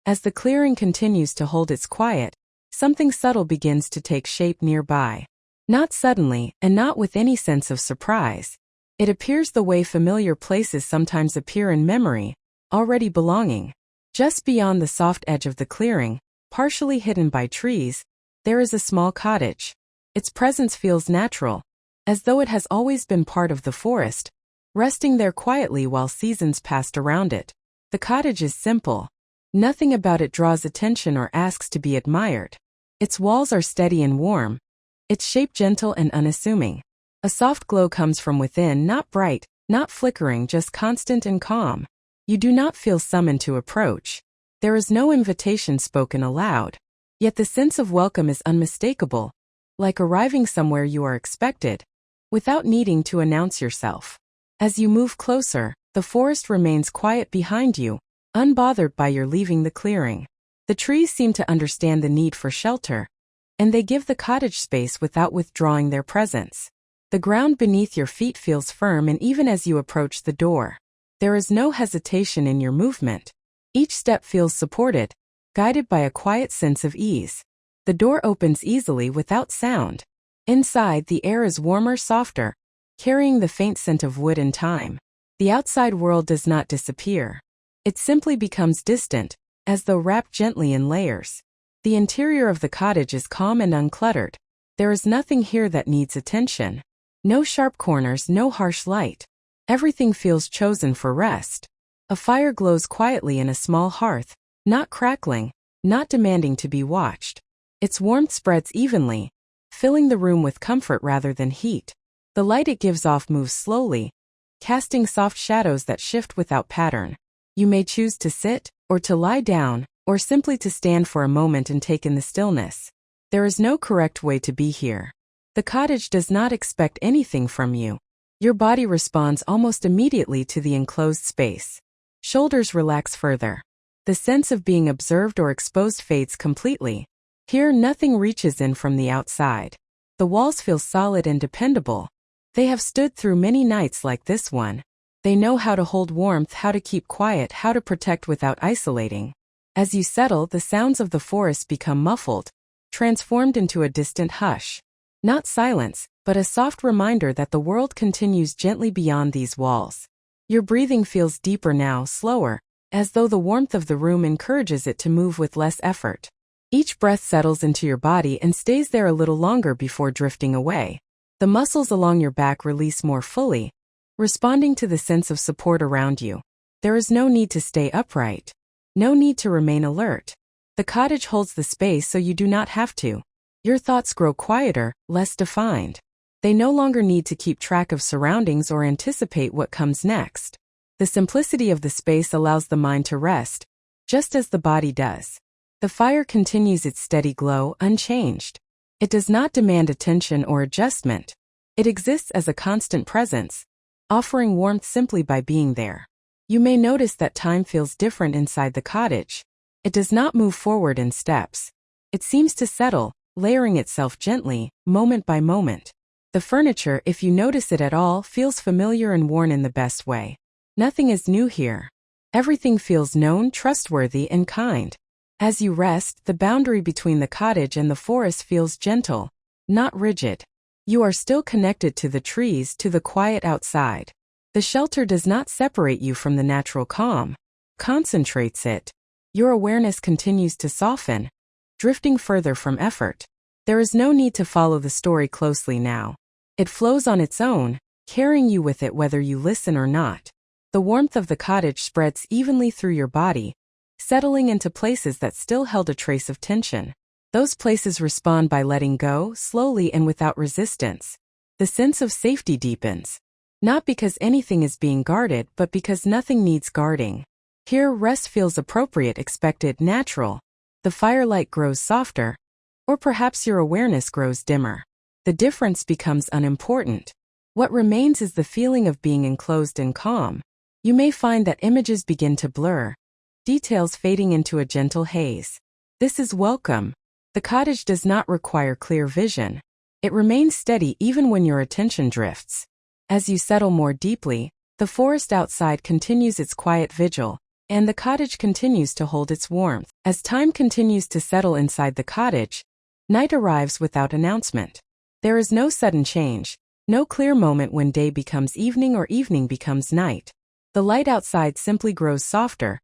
As the clearing continues to hold its quiet, something subtle begins to take shape nearby. Not suddenly, and not with any sense of surprise. It appears the way familiar places sometimes appear in memory, already belonging. Just beyond the soft edge of the clearing, partially hidden by trees, there is a small cottage. Its presence feels natural, as though it has always been part of the forest, resting there quietly while seasons passed around it. The cottage is simple. Nothing about it draws attention or asks to be admired. Its walls are steady and warm, its shape gentle and unassuming. A soft glow comes from within, not bright, not flickering, just constant and calm. You do not feel summoned to approach. There is no invitation spoken aloud. Yet the sense of welcome is unmistakable, like arriving somewhere you are expected, without needing to announce yourself. As you move closer, the forest remains quiet behind you, unbothered by your leaving the clearing. The trees seem to understand the need for shelter, and they give the cottage space without withdrawing their presence. The ground beneath your feet feels firm, and even as you approach the door, there is no hesitation in your movement. Each step feels supported, guided by a quiet sense of ease. The door opens easily without sound. Inside, the air is warmer, softer, carrying the faint scent of wood and thyme. The outside world does not disappear. It simply becomes distant, as though wrapped gently in layers. The interior of the cottage is calm and uncluttered. There is nothing here that needs attention. No sharp corners, no harsh light. Everything feels chosen for rest. A fire glows quietly in a small hearth, not crackling, not demanding to be watched. Its warmth spreads evenly, filling the room with comfort rather than heat. The light it gives off moves slowly, casting soft shadows that shift without pattern. You may choose to sit, or to lie down, or simply to stand for a moment and take in the stillness. There is no correct way to be here. The cottage does not expect anything from you. Your body responds almost immediately to the enclosed space. Shoulders relax further. The sense of being observed or exposed fades completely. Here, nothing reaches in from the outside. The walls feel solid and dependable. They have stood through many nights like this one. They know how to hold warmth, how to keep quiet, how to protect without isolating. As you settle, the sounds of the forest become muffled, transformed into a distant hush. Not silence, but a soft reminder that the world continues gently beyond these walls. Your breathing feels deeper now, slower, as though the warmth of the room encourages it to move with less effort. Each breath settles into your body and stays there a little longer before drifting away. The muscles along your back release more fully, responding to the sense of support around you. There is no need to stay upright. No need to remain alert. The cottage holds the space so you do not have to. Your thoughts grow quieter, less defined. They no longer need to keep track of surroundings or anticipate what comes next. The simplicity of the space allows the mind to rest, just as the body does. The fire continues its steady glow, unchanged. It does not demand attention or adjustment. It exists as a constant presence, offering warmth simply by being there. You may notice that time feels different inside the cottage. It does not move forward in steps. It seems to settle, layering itself gently, moment by moment. The furniture, if you notice it at all, feels familiar and worn in the best way. Nothing is new here. Everything feels known, trustworthy, and kind. As you rest, the boundary between the cottage and the forest feels gentle, not rigid. You are still connected to the trees, to the quiet outside. The shelter does not separate you from the natural calm, concentrates it. Your awareness continues to soften, drifting further from effort. There is no need to follow the story closely now. It flows on its own, carrying you with it whether you listen or not. The warmth of the cottage spreads evenly through your body, settling into places that still held a trace of tension. Those places respond by letting go, slowly and without resistance. The sense of safety deepens. Not because anything is being guarded, but because nothing needs guarding. Here, rest feels appropriate, expected, natural. The firelight grows softer, or perhaps your awareness grows dimmer. The difference becomes unimportant. What remains is the feeling of being enclosed and calm. You may find that images begin to blur, details fading into a gentle haze. This is welcome. The cottage does not require clear vision. It remains steady even when your attention drifts. As you settle more deeply, the forest outside continues its quiet vigil, and the cottage continues to hold its warmth. As time continues to settle inside the cottage, night arrives without announcement. There is no sudden change, no clear moment when day becomes evening or evening becomes night. The light outside simply grows softer,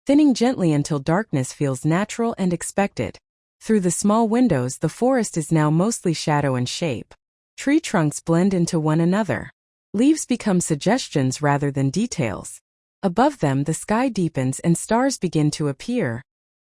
thinning gently until darkness feels natural and expected. Through the small windows, the forest is now mostly shadow and shape. Tree trunks blend into one another. Leaves become suggestions rather than details. Above them, the sky deepens and stars begin to appear,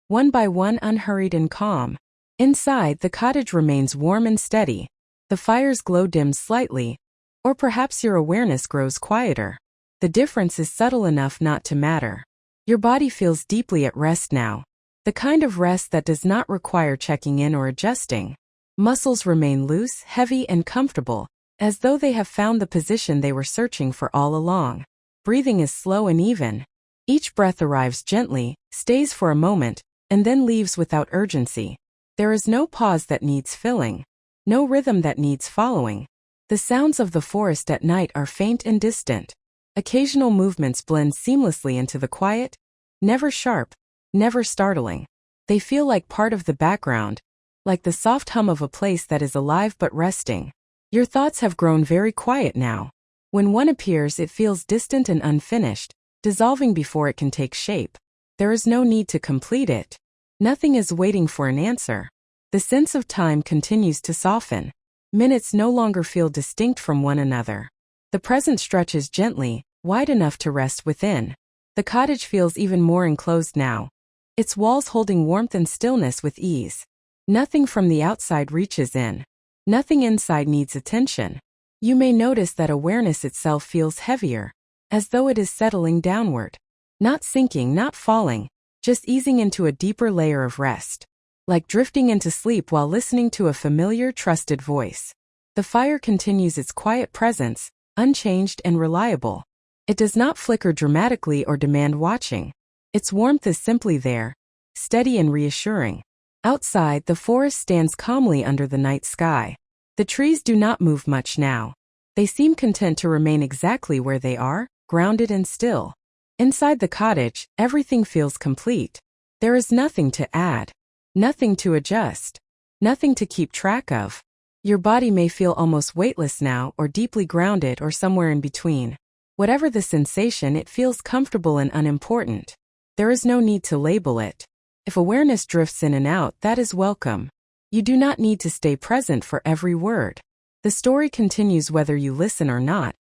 one by one, unhurried and calm. Inside, the cottage remains warm and steady. The fire's glow dims slightly, or perhaps your awareness grows quieter. The difference is subtle enough not to matter. Your body feels deeply at rest now. The kind of rest that does not require checking in or adjusting. Muscles remain loose, heavy, and comfortable, as though they have found the position they were searching for all along. Breathing is slow and even. Each breath arrives gently, stays for a moment, and then leaves without urgency. There is no pause that needs filling, no rhythm that needs following. The sounds of the forest at night are faint and distant. Occasional movements blend seamlessly into the quiet, never sharp, never startling. They feel like part of the background, like the soft hum of a place that is alive but resting. Your thoughts have grown very quiet now. When one appears, it feels distant and unfinished, dissolving before it can take shape. There is no need to complete it. Nothing is waiting for an answer. The sense of time continues to soften. Minutes no longer feel distinct from one another. The present stretches gently, wide enough to rest within. The cottage feels even more enclosed now, its walls holding warmth and stillness with ease. Nothing from the outside reaches in. Nothing inside needs attention. You may notice that awareness itself feels heavier, as though it is settling downward. Not sinking, not falling, just easing into a deeper layer of rest. Like drifting into sleep while listening to a familiar, trusted voice. The fire continues its quiet presence, unchanged and reliable. It does not flicker dramatically or demand watching. Its warmth is simply there, steady and reassuring. Outside, the forest stands calmly under the night sky. The trees do not move much now. They seem content to remain exactly where they are, grounded and still. Inside the cottage, everything feels complete. There is nothing to add, nothing to adjust, nothing to keep track of. Your body may feel almost weightless now, or deeply grounded, or somewhere in between. Whatever the sensation, it feels comfortable and unimportant. There is no need to label it. If awareness drifts in and out, that is welcome. You do not need to stay present for every word. The story continues whether you listen or not,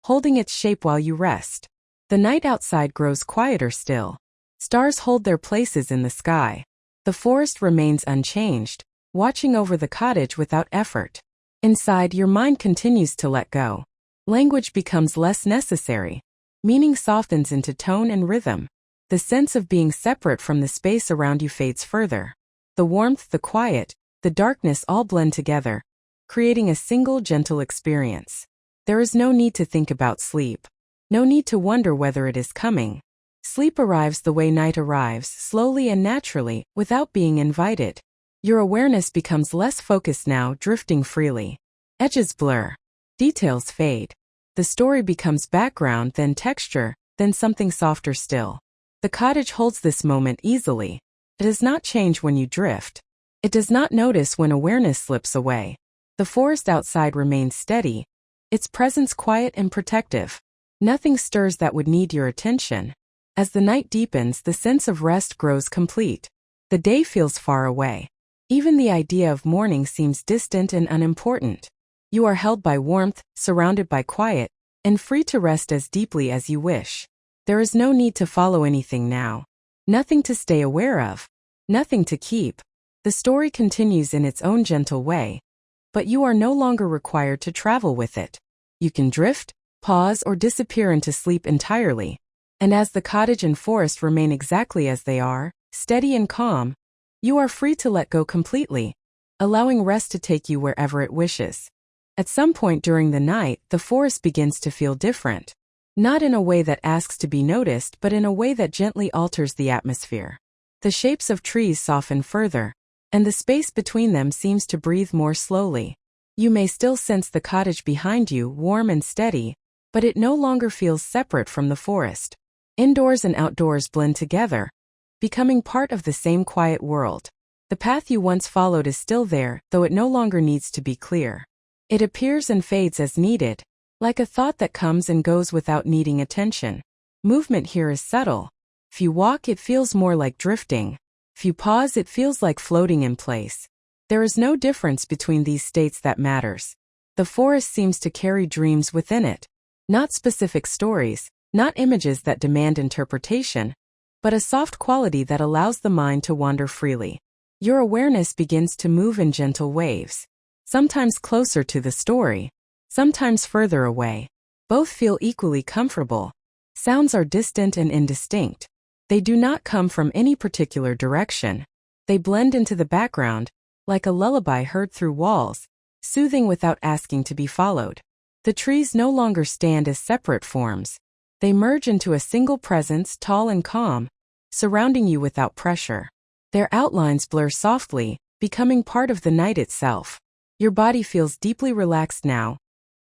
holding its shape while you rest. The night outside grows quieter still. Stars hold their places in the sky. The forest remains unchanged, watching over the cottage without effort. Inside, your mind continues to let go. Language becomes less necessary. Meaning softens into tone and rhythm. The sense of being separate from the space around you fades further. The warmth, the quiet, the darkness all blend together, creating a single gentle experience. There is no need to think about sleep. No need to wonder whether it is coming. Sleep arrives the way night arrives, slowly and naturally, without being invited. Your awareness becomes less focused now, drifting freely. Edges blur. Details fade. The story becomes background, then texture, then something softer still. The cottage holds this moment easily. It does not change when you drift. It does not notice when awareness slips away. The forest outside remains steady, its presence quiet and protective. Nothing stirs that would need your attention. As the night deepens, the sense of rest grows complete. The day feels far away. Even the idea of morning seems distant and unimportant. You are held by warmth, surrounded by quiet, and free to rest as deeply as you wish. There is no need to follow anything now. Nothing to stay aware of. Nothing to keep. The story continues in its own gentle way, but you are no longer required to travel with it. You can drift, pause, or disappear into sleep entirely. And as the cottage and forest remain exactly as they are, steady and calm, you are free to let go completely, allowing rest to take you wherever it wishes. At some point during the night, the forest begins to feel different. Not in a way that asks to be noticed, but in a way that gently alters the atmosphere. The shapes of trees soften further, and the space between them seems to breathe more slowly. You may still sense the cottage behind you, warm and steady, but it no longer feels separate from the forest. Indoors and outdoors blend together, becoming part of the same quiet world. The path you once followed is still there, though it no longer needs to be clear. It appears and fades as needed, like a thought that comes and goes without needing attention. Movement here is subtle. If you walk, it feels more like drifting. If you pause, it feels like floating in place. There is no difference between these states that matters. The forest seems to carry dreams within it. Not specific stories, not images that demand interpretation, but a soft quality that allows the mind to wander freely. Your awareness begins to move in gentle waves, sometimes closer to the story, sometimes further away. Both feel equally comfortable. Sounds are distant and indistinct. They do not come from any particular direction. They blend into the background, like a lullaby heard through walls, soothing without asking to be followed. The trees no longer stand as separate forms. They merge into a single presence, tall and calm, surrounding you without pressure. Their outlines blur softly, becoming part of the night itself. Your body feels deeply relaxed now,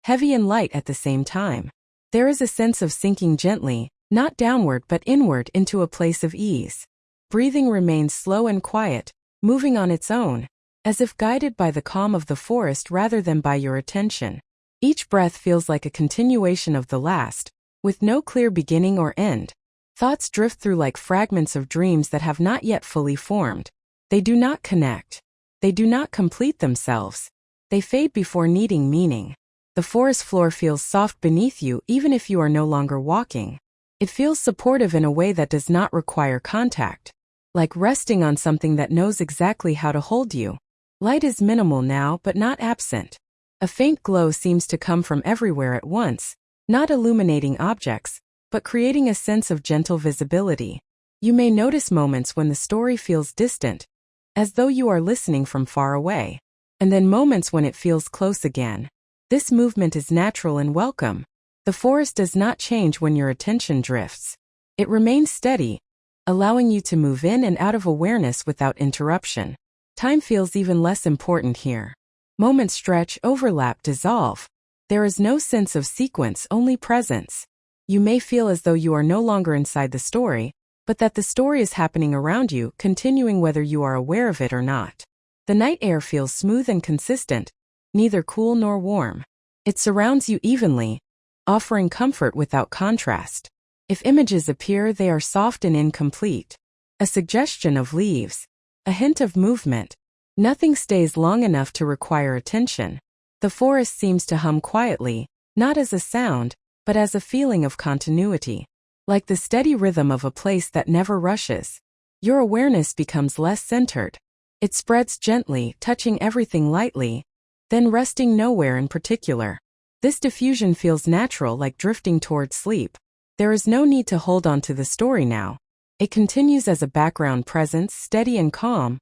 heavy and light at the same time. There is a sense of sinking gently, not downward but inward into a place of ease. Breathing remains slow and quiet, moving on its own, as if guided by the calm of the forest rather than by your attention. Each breath feels like a continuation of the last, with no clear beginning or end. Thoughts drift through like fragments of dreams that have not yet fully formed. They do not connect. They do not complete themselves. They fade before needing meaning. The forest floor feels soft beneath you even if you are no longer walking. It feels supportive in a way that does not require contact, like resting on something that knows exactly how to hold you. Light is minimal now but not absent. A faint glow seems to come from everywhere at once, not illuminating objects, but creating a sense of gentle visibility. You may notice moments when the story feels distant, as though you are listening from far away, and then moments when it feels close again. This movement is natural and welcome. The forest does not change when your attention drifts. It remains steady, allowing you to move in and out of awareness without interruption. Time feels even less important here. Moments stretch, overlap, dissolve. There is no sense of sequence, only presence. You may feel as though you are no longer inside the story, but that the story is happening around you, continuing whether you are aware of it or not. The night air feels smooth and consistent, neither cool nor warm. It surrounds you evenly, offering comfort without contrast. If images appear, they are soft and incomplete. A suggestion of leaves, a hint of movement. Nothing stays long enough to require attention. The forest seems to hum quietly, not as a sound, but as a feeling of continuity. Like the steady rhythm of a place that never rushes. Your awareness becomes less centered. It spreads gently, touching everything lightly, then resting nowhere in particular. This diffusion feels natural, like drifting toward sleep. There is no need to hold on to the story now. It continues as a background presence, steady and calm,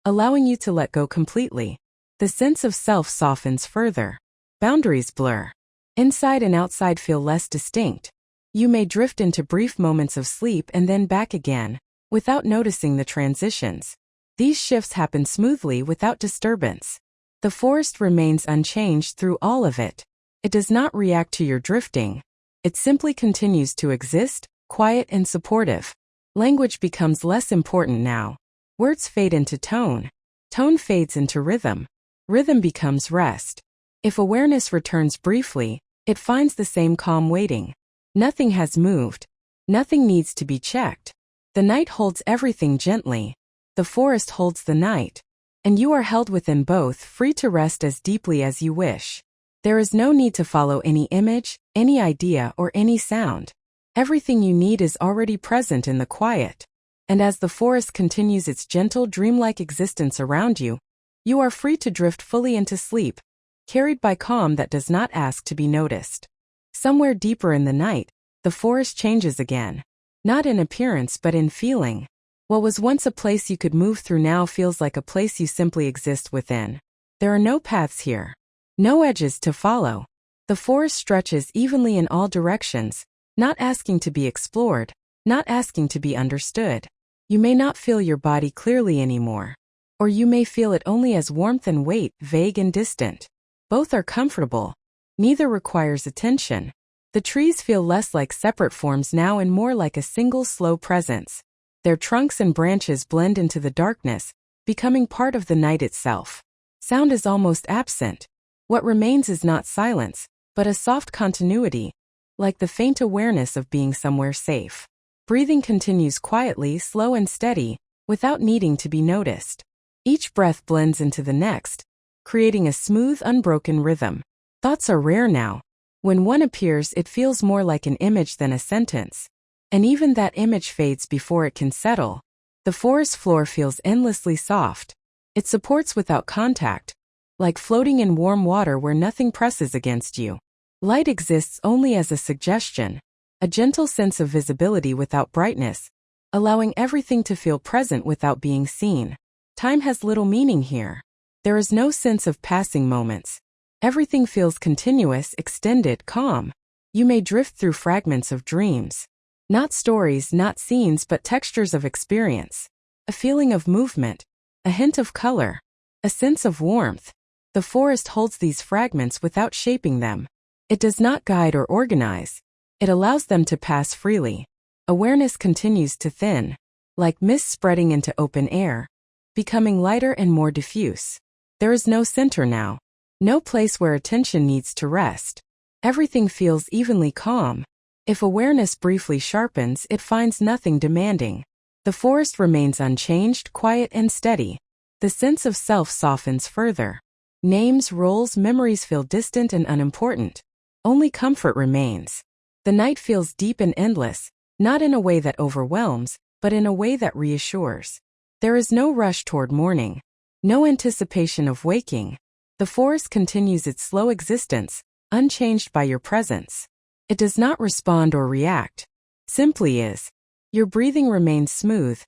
allowing you to let go completely. The sense of self softens further. Boundaries blur. Inside and outside feel less distinct. You may drift into brief moments of sleep and then back again, without noticing the transitions. These shifts happen smoothly without disturbance. The forest remains unchanged through all of it. It does not react to your drifting. It simply continues to exist, quiet and supportive. Language becomes less important now. Words fade into tone. Tone fades into rhythm. Rhythm becomes rest. If awareness returns briefly, it finds the same calm waiting. Nothing has moved. Nothing needs to be checked. The night holds everything gently. The forest holds the night. And you are held within both, free to rest as deeply as you wish. There is no need to follow any image, any idea, or any sound. Everything you need is already present in the quiet. And as the forest continues its gentle, dreamlike existence around you, you are free to drift fully into sleep, carried by calm that does not ask to be noticed. Somewhere deeper in the night, the forest changes again. Not in appearance but in feeling. What was once a place you could move through now feels like a place you simply exist within. There are no paths here. No edges to follow. The forest stretches evenly in all directions, not asking to be explored, not asking to be understood. You may not feel your body clearly anymore. Or you may feel it only as warmth and weight, vague and distant. Both are comfortable. Neither requires attention. The trees feel less like separate forms now and more like a single slow presence. Their trunks and branches blend into the darkness, becoming part of the night itself. Sound is almost absent. What remains is not silence, but a soft continuity, like the faint awareness of being somewhere safe. Breathing continues quietly, slow and steady, without needing to be noticed. Each breath blends into the next, creating a smooth, unbroken rhythm. Thoughts are rare now. When one appears, it feels more like an image than a sentence. And even that image fades before it can settle. The forest floor feels endlessly soft. It supports without contact, like floating in warm water where nothing presses against you. Light exists only as a suggestion, a gentle sense of visibility without brightness, allowing everything to feel present without being seen. Time has little meaning here. There is no sense of passing moments. Everything feels continuous, extended, calm. You may drift through fragments of dreams. Not stories, not scenes, but textures of experience. A feeling of movement, a hint of color, a sense of warmth. The forest holds these fragments without shaping them. It does not guide or organize. It allows them to pass freely. Awareness continues to thin, like mist spreading into open air, becoming lighter and more diffuse. There is no center now, no place where attention needs to rest. Everything feels evenly calm. If awareness briefly sharpens, it finds nothing demanding. The forest remains unchanged, quiet and steady. The sense of self softens further. Names, roles, memories feel distant and unimportant. Only comfort remains. The night feels deep and endless, not in a way that overwhelms, but in a way that reassures. There is no rush toward morning, no anticipation of waking. The forest continues its slow existence, unchanged by your presence. It does not respond or react, simply is. Your breathing remains smooth,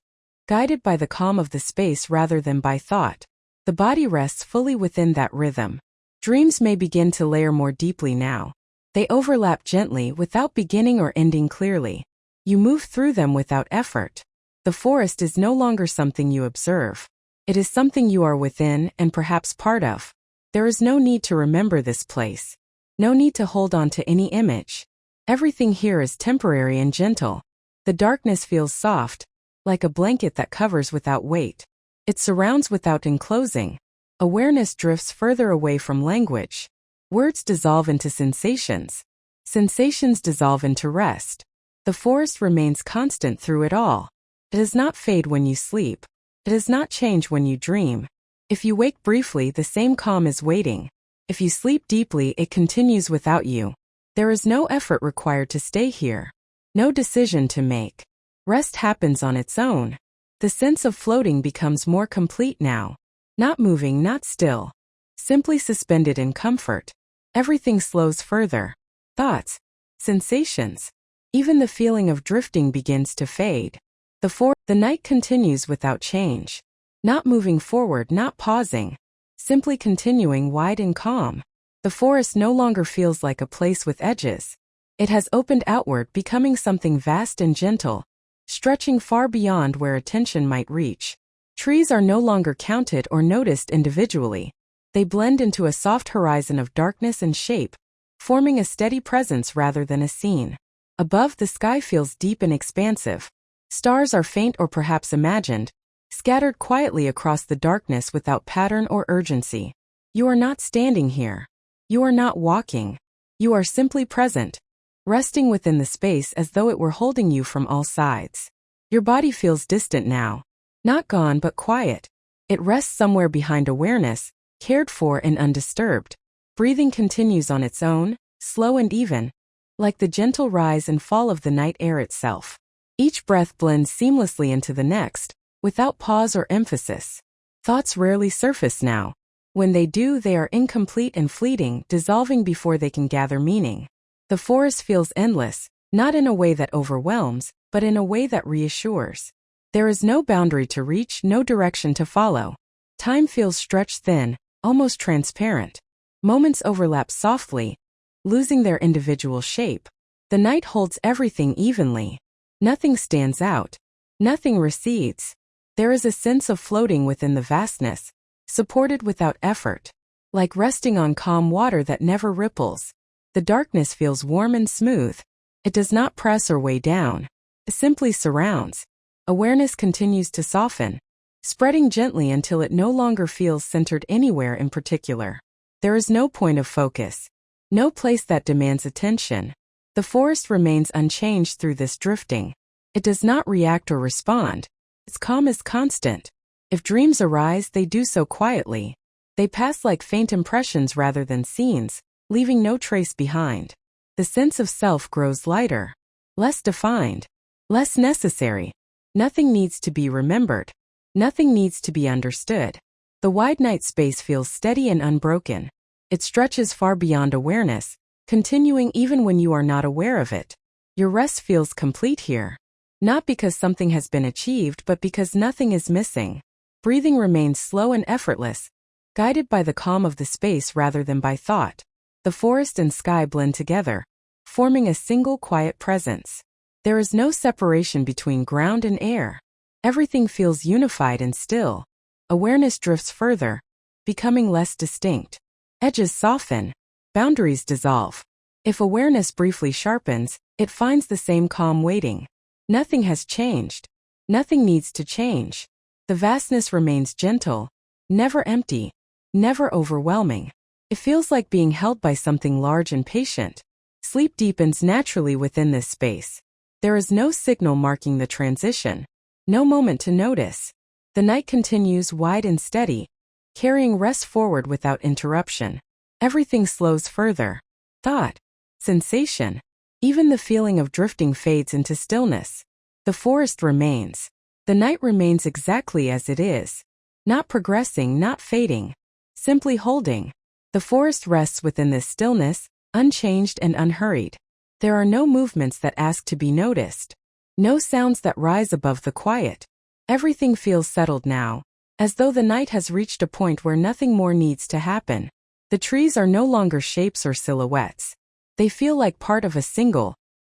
guided by the calm of the space rather than by thought. The body rests fully within that rhythm. Dreams may begin to layer more deeply now. They overlap gently without beginning or ending clearly. You move through them without effort. The forest is no longer something you observe. It is something you are within and perhaps part of. There is no need to remember this place. No need to hold on to any image. Everything here is temporary and gentle. The darkness feels soft, like a blanket that covers without weight. It surrounds without enclosing. Awareness drifts further away from language. Words dissolve into sensations. Sensations dissolve into rest. The forest remains constant through it all. It does not fade when you sleep. It does not change when you dream. If you wake briefly, the same calm is waiting. If you sleep deeply, it continues without you. There is no effort required to stay here. No decision to make. Rest happens on its own. The sense of floating becomes more complete now. Not moving, not still. Simply suspended in comfort. Everything slows further. Thoughts, sensations, even the feeling of drifting begins to fade. The night continues without change. Not moving forward, not pausing. Simply continuing wide and calm. The forest no longer feels like a place with edges. It has opened outward, becoming something vast and gentle, stretching far beyond where attention might reach. Trees are no longer counted or noticed individually. They blend into a soft horizon of darkness and shape, forming a steady presence rather than a scene. Above, the sky feels deep and expansive. Stars are faint or perhaps imagined, scattered quietly across the darkness without pattern or urgency. You are not standing here. You are not walking. You are simply present, resting within the space as though it were holding you from all sides. Your body feels distant now. Not gone but quiet. It rests somewhere behind awareness, cared for and undisturbed. Breathing continues on its own, slow and even, like the gentle rise and fall of the night air itself. Each breath blends seamlessly into the next, without pause or emphasis. Thoughts rarely surface now. When they do, they are incomplete and fleeting, dissolving before they can gather meaning. The forest feels endless, not in a way that overwhelms, but in a way that reassures. There is no boundary to reach, no direction to follow. Time feels stretched thin, almost transparent. Moments overlap softly, losing their individual shape. The night holds everything evenly. Nothing stands out. Nothing recedes. There is a sense of floating within the vastness, supported without effort, like resting on calm water that never ripples. The darkness feels warm and smooth. It does not press or weigh down. It simply surrounds. Awareness continues to soften, spreading gently until it no longer feels centered anywhere in particular. There is no point of focus, no place that demands attention. The forest remains unchanged through this drifting. It does not react or respond. Its calm is constant. If dreams arise, they do so quietly. They pass like faint impressions rather than scenes, leaving no trace behind. The sense of self grows lighter, less defined, less necessary. Nothing needs to be remembered. Nothing needs to be understood. The wide night space feels steady and unbroken. It stretches far beyond awareness, continuing even when you are not aware of it. Your rest feels complete here. Not because something has been achieved, but because nothing is missing. Breathing remains slow and effortless, guided by the calm of the space rather than by thought. The forest and sky blend together, forming a single quiet presence. There is no separation between ground and air. Everything feels unified and still. Awareness drifts further, becoming less distinct. Edges soften, boundaries dissolve. If awareness briefly sharpens, it finds the same calm waiting. Nothing has changed. Nothing needs to change. The vastness remains gentle, never empty, never overwhelming. It feels like being held by something large and patient. Sleep deepens naturally within this space. There is no signal marking the transition, no moment to notice. The night continues wide and steady, carrying rest forward without interruption. Everything slows further. Thought, sensation, even the feeling of drifting fades into stillness. The forest remains. The night remains exactly as it is. Not progressing, not fading. Simply holding. The forest rests within this stillness, unchanged and unhurried. There are no movements that ask to be noticed. No sounds that rise above the quiet. Everything feels settled now, as though the night has reached a point where nothing more needs to happen. The trees are no longer shapes or silhouettes. They feel like part of a single,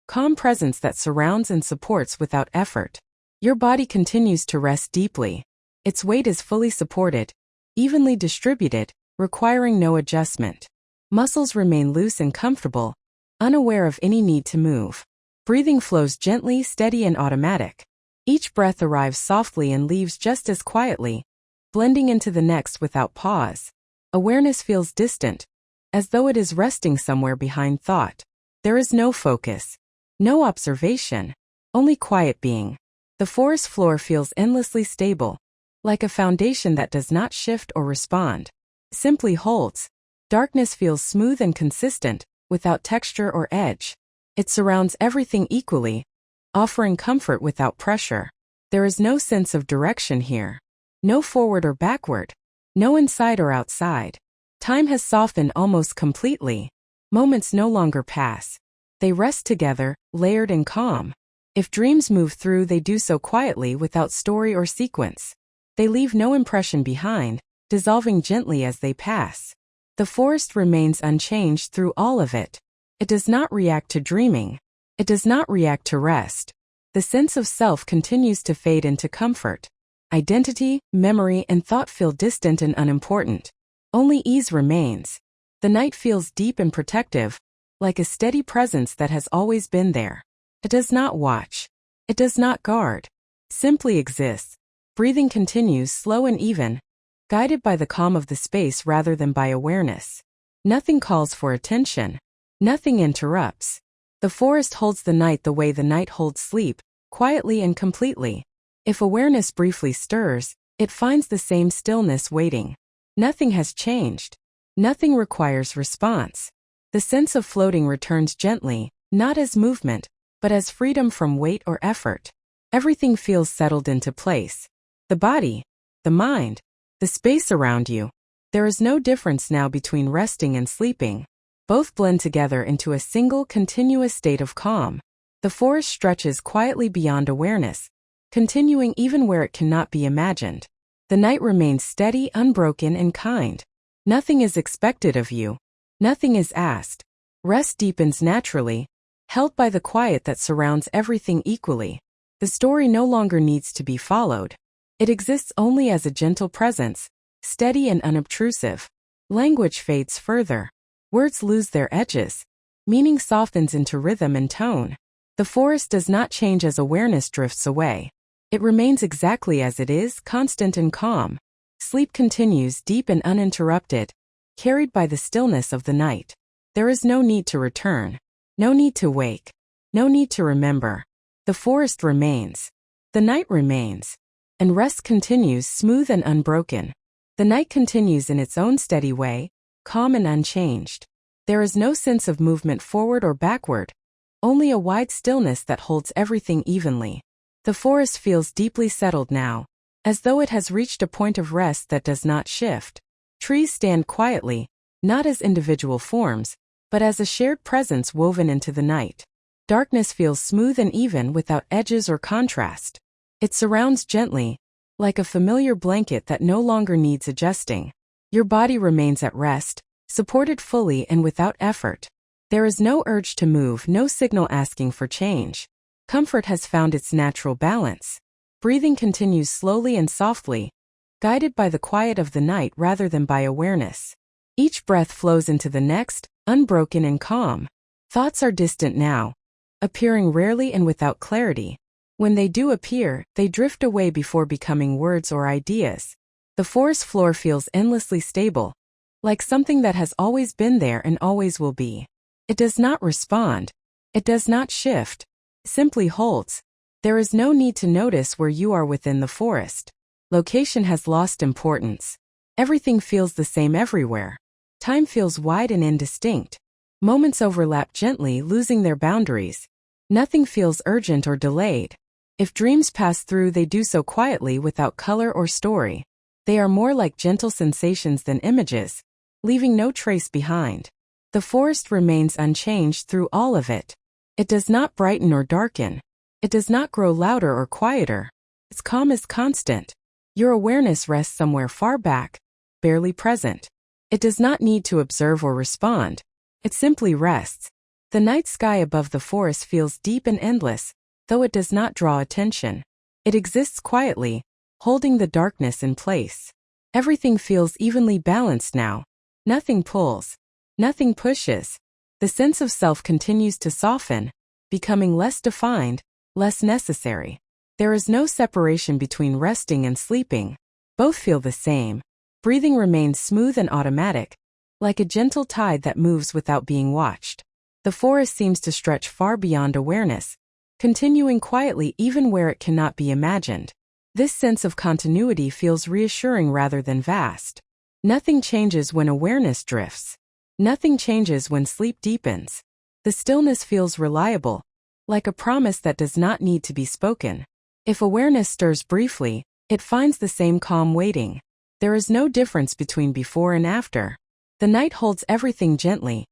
calm presence that surrounds and supports without effort. Your body continues to rest deeply. Its weight is fully supported, evenly distributed, requiring no adjustment. Muscles remain loose and comfortable, unaware of any need to move. Breathing flows gently, steady and automatic. Each breath arrives softly and leaves just as quietly, blending into the next without pause. Awareness feels distant, as though it is resting somewhere behind thought. There is no focus, no observation, only quiet being. The forest floor feels endlessly stable, like a foundation that does not shift or respond. Simply holds. Darkness feels smooth and consistent, without texture or edge. It surrounds everything equally, offering comfort without pressure. There is no sense of direction here. No forward or backward. No inside or outside. Time has softened almost completely. Moments no longer pass. They rest together, layered and calm. If dreams move through, they do so quietly without story or sequence. They leave no impression behind, dissolving gently as they pass. The forest remains unchanged through all of it. It does not react to dreaming. It does not react to rest. The sense of self continues to fade into comfort. Identity, memory, and thought feel distant and unimportant. Only ease remains. The night feels deep and protective, like a steady presence that has always been there. It does not watch. It does not guard. Simply exists. Breathing continues slow and even, guided by the calm of the space rather than by awareness. Nothing calls for attention. Nothing interrupts. The forest holds the night the way the night holds sleep, quietly and completely. If awareness briefly stirs, it finds the same stillness waiting. Nothing has changed. Nothing requires response. The sense of floating returns gently, not as movement, but as freedom from weight or effort. Everything feels settled into place. The body, the mind, the space around you. There is no difference now between resting and sleeping. Both blend together into a single continuous state of calm. The forest stretches quietly beyond awareness, continuing even where it cannot be imagined. The night remains steady, unbroken, and kind. Nothing is expected of you. Nothing is asked. Rest deepens naturally, held by the quiet that surrounds everything equally. The story no longer needs to be followed. It exists only as a gentle presence, steady and unobtrusive. Language fades further. Words lose their edges. meaning softens into rhythm and tone. The forest does not change as awareness drifts away. It remains exactly as it is, constant and calm. Sleep continues deep and uninterrupted, carried by the stillness of the night. There is no need to return, no need to wake, no need to remember. The forest remains. The night remains. And rest continues smooth and unbroken. The night continues in its own steady way, calm and unchanged. There is no sense of movement forward or backward, only a wide stillness that holds everything evenly. The forest feels deeply settled now, as though it has reached a point of rest that does not shift. Trees stand quietly, not as individual forms, but as a shared presence woven into the night. Darkness feels smooth and even without edges or contrast. It surrounds gently, like a familiar blanket that no longer needs adjusting. Your body remains at rest, supported fully and without effort. There is no urge to move, no signal asking for change. Comfort has found its natural balance. Breathing continues slowly and softly, guided by the quiet of the night rather than by awareness. Each breath flows into the next, unbroken and calm. Thoughts are distant now, appearing rarely and without clarity. When they do appear, they drift away before becoming words or ideas. The forest floor feels endlessly stable, like something that has always been there and always will be. It does not respond. It does not shift. It simply holds. There is no need to notice where you are within the forest. Location has lost importance. Everything feels the same everywhere. Time feels wide and indistinct. Moments overlap gently, losing their boundaries. Nothing feels urgent or delayed. If dreams pass through, they do so quietly without color or story. They are more like gentle sensations than images, leaving no trace behind. The forest remains unchanged through all of it. It does not brighten or darken. It does not grow louder or quieter. Its calm is constant. Your awareness rests somewhere far back, barely present. It does not need to observe or respond. It simply rests. The night sky above the forest feels deep and endless, though it does not draw attention. It exists quietly, holding the darkness in place. Everything feels evenly balanced now. Nothing pulls. Nothing pushes. The sense of self continues to soften, becoming less defined, less necessary. There is no separation between resting and sleeping. Both feel the same. Breathing remains smooth and automatic, like a gentle tide that moves without being watched. The forest seems to stretch far beyond awareness, continuing quietly even where it cannot be imagined. This sense of continuity feels reassuring rather than vast. Nothing changes when awareness drifts. Nothing changes when sleep deepens. The stillness feels reliable, like a promise that does not need to be spoken. If awareness stirs briefly, it finds the same calm waiting. There is no difference between before and after. The night holds everything gently,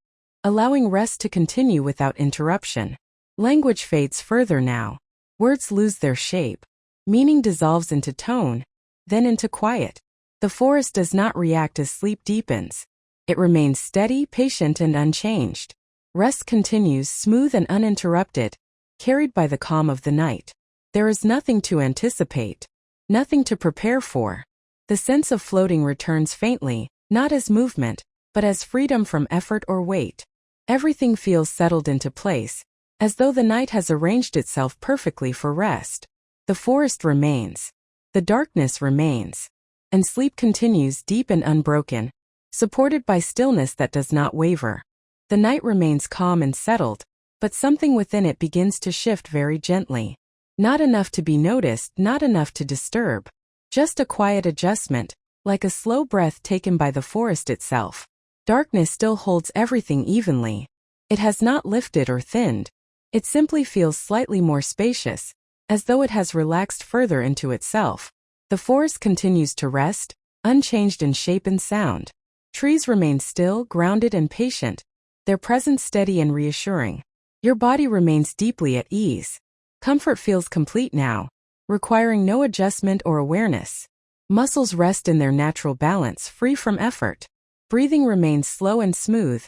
allowing rest to continue without interruption. Language fades further now. Words lose their shape. Meaning dissolves into tone, then into quiet. The forest does not react as sleep deepens. It remains steady, patient, and unchanged. Rest continues smooth and uninterrupted, carried by the calm of the night. There is nothing to anticipate, nothing to prepare for. The sense of floating returns faintly, not as movement, but as freedom from effort or weight. Everything feels settled into place, as though the night has arranged itself perfectly for rest. The forest remains. The darkness remains. And sleep continues deep and unbroken, supported by stillness that does not waver. The night remains calm and settled, but something within it begins to shift very gently. Not enough to be noticed, not enough to disturb. Just a quiet adjustment, like a slow breath taken by the forest itself. Darkness still holds everything evenly. It has not lifted or thinned. It simply feels slightly more spacious, as though it has relaxed further into itself. The forest continues to rest, unchanged in shape and sound. Trees remain still, grounded and patient, their presence steady and reassuring. Your body remains deeply at ease. Comfort feels complete now, requiring no adjustment or awareness. Muscles rest in their natural balance, free from effort. Breathing remains slow and smooth,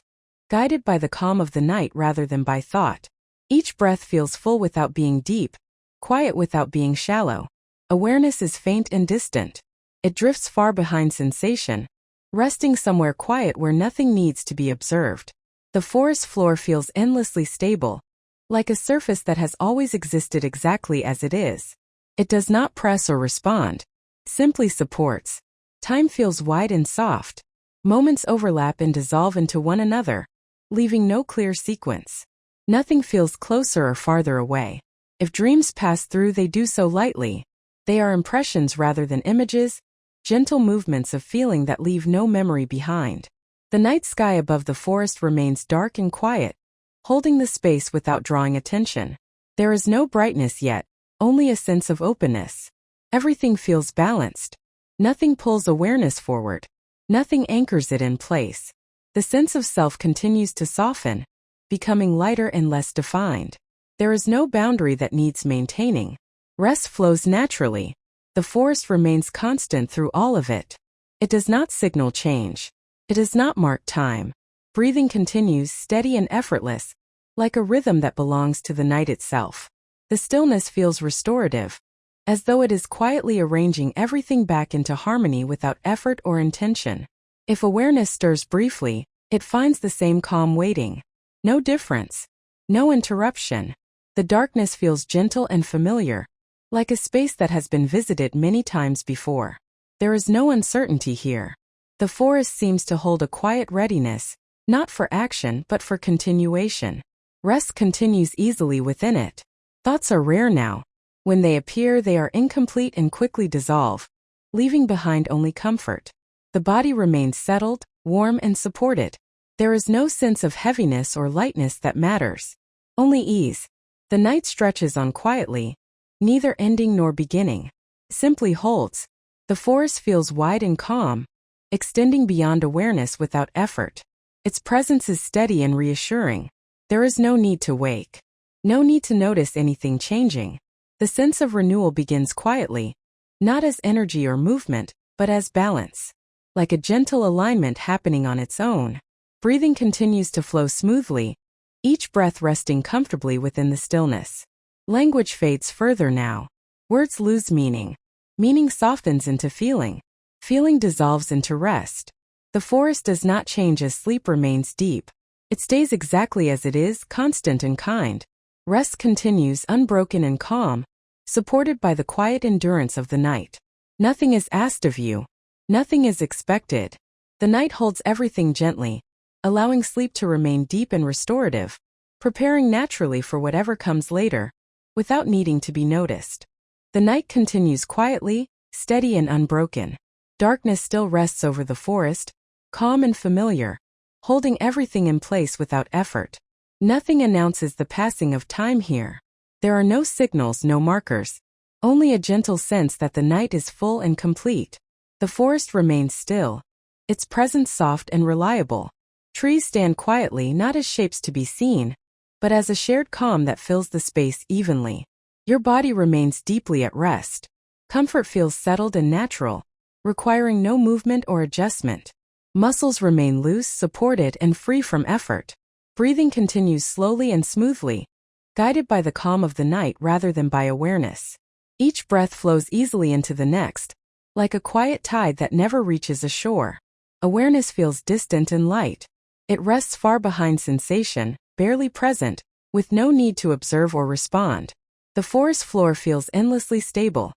guided by the calm of the night rather than by thought. Each breath feels full without being deep, quiet without being shallow. Awareness is faint and distant. It drifts far behind sensation, resting somewhere quiet where nothing needs to be observed. The forest floor feels endlessly stable, like a surface that has always existed exactly as it is. It does not press or respond, simply supports. Time feels wide and soft. Moments overlap and dissolve into one another, leaving no clear sequence. Nothing feels closer or farther away. If dreams pass through, they do so lightly. They are impressions rather than images, gentle movements of feeling that leave no memory behind. The night sky above the forest remains dark and quiet, holding the space without drawing attention. There is no brightness yet, only a sense of openness. Everything feels balanced. Nothing pulls awareness forward. Nothing anchors it in place. The sense of self continues to soften, becoming lighter and less defined. There is no boundary that needs maintaining. Rest flows naturally. The forest remains constant through all of it. It does not signal change. It does not mark time. Breathing continues steady and effortless, like a rhythm that belongs to the night itself. The stillness feels restorative, as though it is quietly arranging everything back into harmony without effort or intention. If awareness stirs briefly, it finds the same calm waiting. No difference. No interruption. The darkness feels gentle and familiar, like a space that has been visited many times before. There is no uncertainty here. The forest seems to hold a quiet readiness, not for action but for continuation. Rest continues easily within it. Thoughts are rare now. When they appear, they are incomplete and quickly dissolve, leaving behind only comfort. The body remains settled, warm and supported. There is no sense of heaviness or lightness that matters. Only ease. The night stretches on quietly, neither ending nor beginning. Simply holds. The forest feels wide and calm, extending beyond awareness without effort. Its presence is steady and reassuring. There is no need to wake. No need to notice anything changing. The sense of renewal begins quietly, not as energy or movement, but as balance. Like a gentle alignment happening on its own. Breathing continues to flow smoothly, each breath resting comfortably within the stillness. Language fades further now. Words lose meaning. Meaning softens into feeling. Feeling dissolves into rest. The forest does not change as sleep remains deep. It stays exactly as it is, constant and kind. Rest continues unbroken and calm, supported by the quiet endurance of the night. Nothing is asked of you. Nothing is expected. The night holds everything gently, allowing sleep to remain deep and restorative, preparing naturally for whatever comes later, without needing to be noticed. The night continues quietly, steady and unbroken. Darkness still rests over the forest, calm and familiar, holding everything in place without effort. Nothing announces the passing of time here. There are no signals, no markers, only a gentle sense that the night is full and complete. The forest remains still, its presence soft and reliable. Trees stand quietly not as shapes to be seen, but as a shared calm that fills the space evenly. Your body remains deeply at rest. Comfort feels settled and natural, requiring no movement or adjustment. Muscles remain loose, supported, and free from effort. Breathing continues slowly and smoothly, guided by the calm of the night rather than by awareness. Each breath flows easily into the next, like a quiet tide that never reaches a shore. Awareness feels distant and light. It rests far behind sensation, barely present, with no need to observe or respond. The forest floor feels endlessly stable,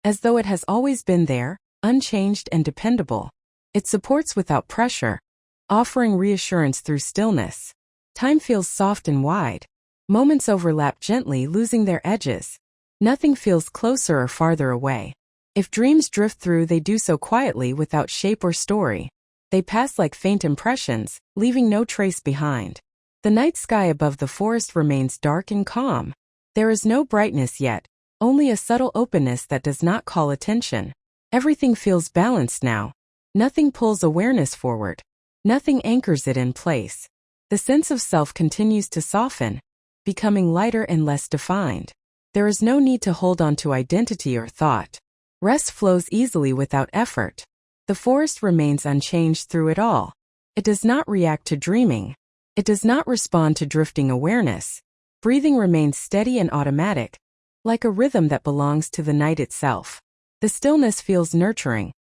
as though it has always been there, unchanged and dependable. It supports without pressure, offering reassurance through stillness. Time feels soft and wide. Moments overlap gently, losing their edges. Nothing feels closer or farther away. If dreams drift through, they do so quietly without shape or story. They pass like faint impressions, leaving no trace behind. The night sky above the forest remains dark and calm. There is no brightness yet, only a subtle openness that does not call attention. Everything feels balanced now. Nothing pulls awareness forward. Nothing anchors it in place. The sense of self continues to soften, becoming lighter and less defined. There is no need to hold on to identity or thought. Rest flows easily without effort. The forest remains unchanged through it all. It does not react to dreaming. It does not respond to drifting awareness. Breathing remains steady and automatic, like a rhythm that belongs to the night itself. The stillness feels nurturing,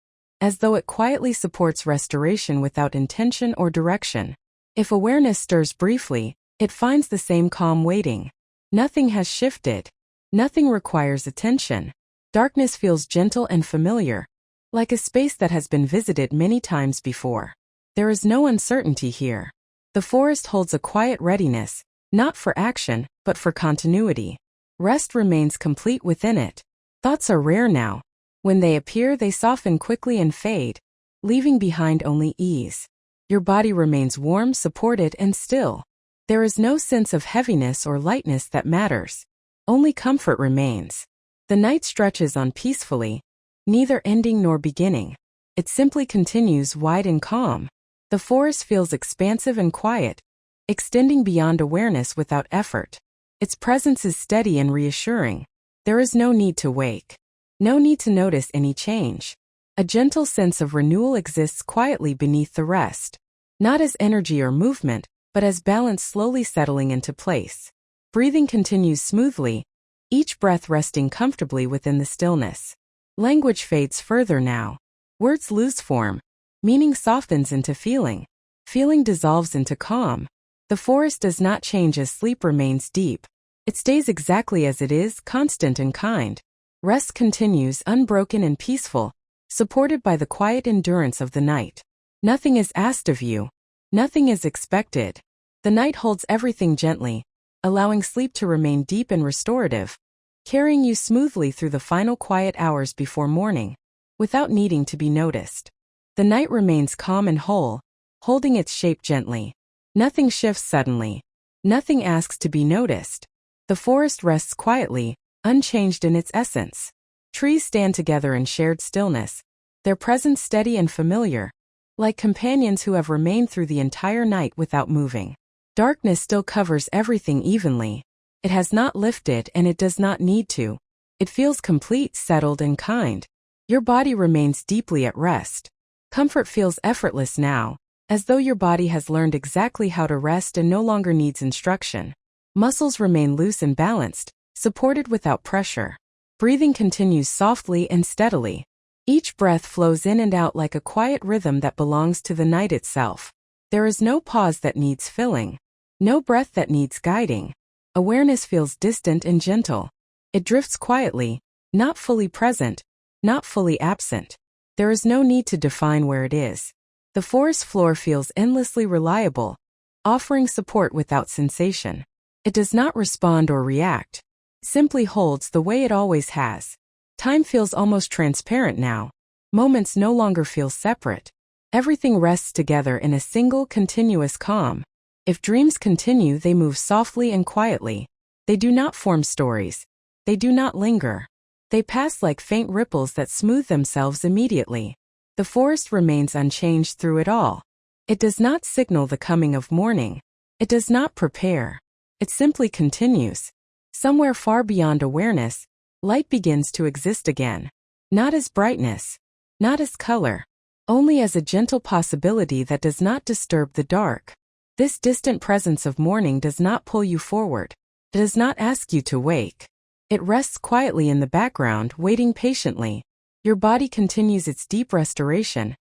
as though it quietly supports restoration without intention or direction. If awareness stirs briefly, it finds the same calm waiting. Nothing has shifted. Nothing requires attention. Darkness feels gentle and familiar, like a space that has been visited many times before. There is no uncertainty here. The forest holds a quiet readiness, not for action, but for continuity. Rest remains complete within it. Thoughts are rare now. When they appear, they soften quickly and fade, leaving behind only ease. Your body remains warm, supported, and still. There is no sense of heaviness or lightness that matters. Only comfort remains. The night stretches on peacefully, neither ending nor beginning. It simply continues wide and calm. The forest feels expansive and quiet, extending beyond awareness without effort. Its presence is steady and reassuring. There is no need to wake. No need to notice any change. A gentle sense of renewal exists quietly beneath the rest. Not as energy or movement, but as balance slowly settling into place. Breathing continues smoothly, each breath resting comfortably within the stillness. Language fades further now. Words lose form. Meaning softens into feeling. Feeling dissolves into calm. The forest does not change as sleep remains deep. It stays exactly as it is, constant and kind. Rest continues unbroken and peaceful, supported by the quiet endurance of the night. Nothing is asked of you. Nothing is expected. The night holds everything gently, allowing sleep to remain deep and restorative, carrying you smoothly through the final quiet hours before morning, without needing to be noticed. The night remains calm and whole, holding its shape gently. Nothing shifts suddenly. Nothing asks to be noticed. The forest rests quietly, unchanged in its essence. Trees stand together in shared stillness, their presence steady and familiar, like companions who have remained through the entire night without moving. Darkness still covers everything evenly. It has not lifted and it does not need to. It feels complete, settled, and kind. Your body remains deeply at rest. Comfort feels effortless now, as though your body has learned exactly how to rest and no longer needs instruction. Muscles remain loose and balanced, supported without pressure. Breathing continues softly and steadily. Each breath flows in and out like a quiet rhythm that belongs to the night itself. There is no pause that needs filling. No breath that needs guiding. Awareness feels distant and gentle. It drifts quietly, not fully present, not fully absent. There is no need to define where it is. The forest floor feels endlessly reliable, offering support without sensation. It does not respond or react. It simply holds the way it always has. Time feels almost transparent now. Moments no longer feel separate. Everything rests together in a single, continuous calm. If dreams continue, they move softly and quietly. They do not form stories. They do not linger. They pass like faint ripples that smooth themselves immediately. The forest remains unchanged through it all. It does not signal the coming of morning. It does not prepare. It simply continues. Somewhere far beyond awareness, light begins to exist again. Not as brightness. Not as color. Only as a gentle possibility that does not disturb the dark. This distant presence of morning does not pull you forward. It does not ask you to wake. It rests quietly in the background, waiting patiently. Your body continues its deep restoration,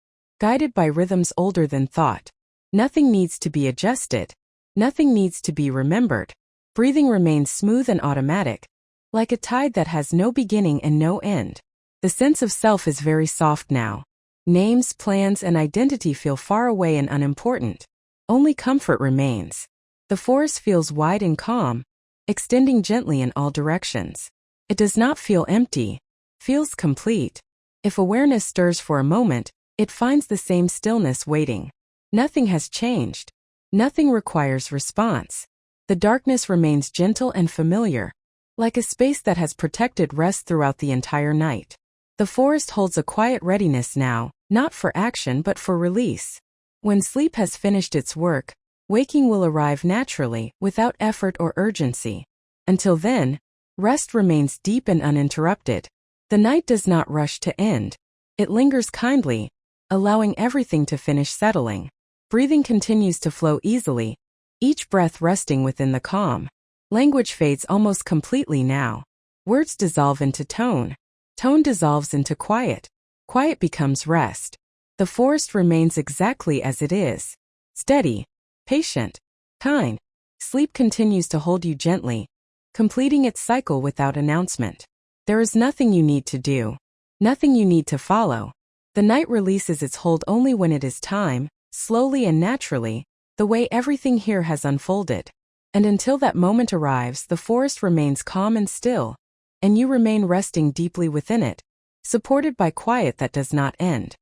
guided by rhythms older than thought. Nothing needs to be adjusted. Nothing needs to be remembered. Breathing remains smooth and automatic, like a tide that has no beginning and no end. The sense of self is very soft now. Names, plans, and identity feel far away and unimportant. Only comfort remains. The forest feels wide and calm, extending gently in all directions. It does not feel empty, feels complete. If awareness stirs for a moment, it finds the same stillness waiting. Nothing has changed. Nothing requires response. The darkness remains gentle and familiar, like a space that has protected rest throughout the entire night. The forest holds a quiet readiness now, not for action but for release. When sleep has finished its work, waking will arrive naturally, without effort or urgency. Until then, rest remains deep and uninterrupted. The night does not rush to end. It lingers kindly, allowing everything to finish settling. Breathing continues to flow easily, each breath resting within the calm. Language fades almost completely now. Words dissolve into tone. Tone dissolves into quiet. Quiet becomes rest. The forest remains exactly as it is. Steady, patient, kind. Sleep continues to hold you gently, completing its cycle without announcement. There is nothing you need to do, nothing you need to follow. The night releases its hold only when it is time, slowly and naturally, the way everything here has unfolded. And until that moment arrives, the forest remains calm and still, and you remain resting deeply within it, supported by quiet that does not end.